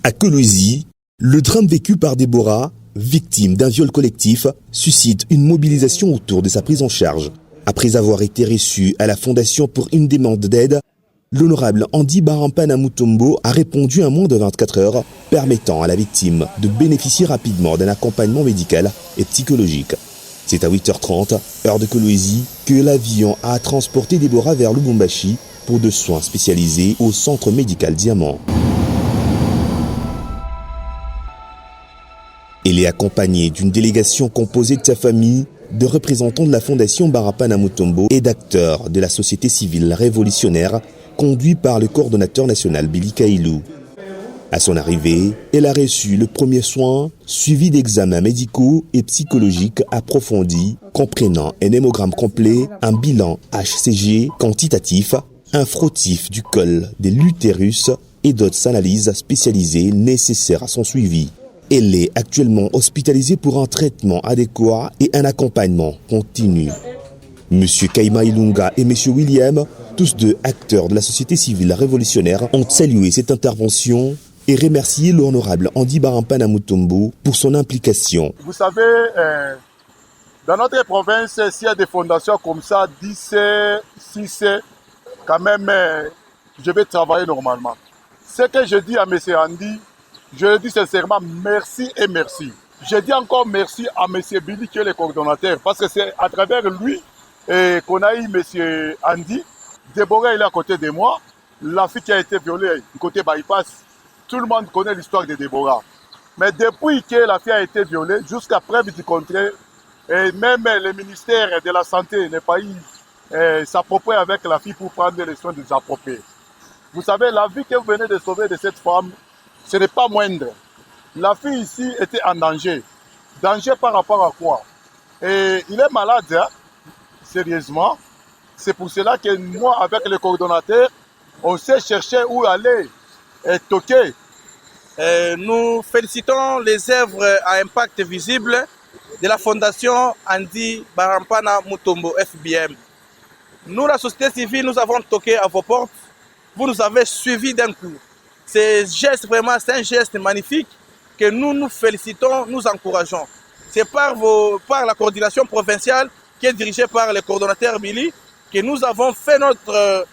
À Kolwezi, le drame vécu par Déborah, victime d'un viol collectif, suscite une mobilisation autour de sa prise en charge. Après avoir été reçu à la Fondation pour une demande d'aide, l'honorable Andy Barampana Mutombo a répondu en moins de 24 heures, permettant à la victime de bénéficier rapidement d'un accompagnement médical et psychologique. C'est à 8h30, heure de Kolwezi, que l'avion a transporté Déborah vers Lubumbashi pour de soins spécialisés au centre médical Diamant. Elle est accompagnée d'une délégation composée de sa famille, de représentants de la Fondation Barampana Mutombo et d'acteurs de la société civile révolutionnaire, conduit par le coordonnateur national Billy Kailou. À son arrivée, elle a reçu le premier soin, suivi d'examens médicaux et psychologiques approfondis, comprenant un hémogramme complet, un bilan HCG quantitatif, un frottif du col de l'utérus et d'autres analyses spécialisées nécessaires à son suivi. Elle est actuellement hospitalisée pour un traitement adéquat et un accompagnement continu. M. Kaima Ilunga et M. William, tous deux acteurs de la société civile révolutionnaire, ont salué cette intervention et remercié l'honorable Andy Barampana Mutombo pour son implication. Vous savez, dans notre province, s'il y a des fondations comme ça, 10, 6, quand même, je vais travailler normalement. Ce que je dis à M. Andy, je le dis sincèrement, merci et merci. Je dis encore merci à M. Billy qui est le coordonnateur, parce que c'est à travers lui qu'on a eu M. Andy. Déborah, il est à côté de moi. La fille qui a été violée du côté bypass, tout le monde connaît l'histoire de Déborah. Mais depuis que la fille a été violée, jusqu'à preuve du contraire, et même le ministère de la Santé n'est pas s'approprier avec la fille pour prendre les soins des appropriés. Vous savez, la vie que vous venez de sauver de cette femme, ce n'est pas moindre. La fille ici était en danger. Danger par rapport à quoi? Et il est malade, hein, sérieusement. C'est pour cela que moi, avec le coordonnateur, on sait chercher où aller et toquer. Nous félicitons les œuvres à impact visible de la Fondation Andy Barampana Mutombo, FBM. Nous, la société civile, nous avons toqué à vos portes. Vous nous avez suivis d'un coup. C'est un geste magnifique que nous félicitons, nous encourageons. C'est par la coordination provinciale qui est dirigée par le coordonnateur Billy que nous avons fait notre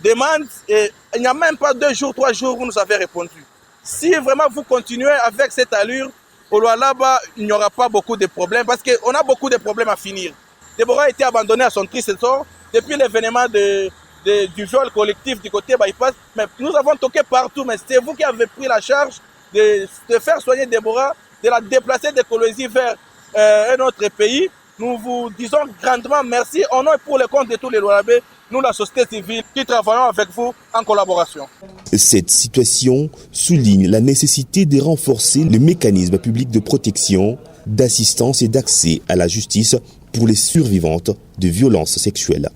demande et il n'y a même pas 2 jours, 3 jours, vous nous avez répondu. Si vraiment vous continuez avec cette allure, au Lualaba, il n'y aura pas beaucoup de problèmes parce qu'on a beaucoup de problèmes à finir. Déborah a été abandonnée à son triste sort depuis l'événement du viol collectif du côté bypass. Mais nous avons toqué partout, mais c'est vous qui avez pris la charge de faire soigner Déborah, de la déplacer de Kolwezi vers un autre pays. Nous vous disons grandement merci au nom et pour le compte de tous les Lualabais, nous la société civile qui travaillons avec vous en collaboration. Cette situation souligne la nécessité de renforcer le mécanisme public de protection, d'assistance et d'accès à la justice pour les survivantes de violences sexuelles.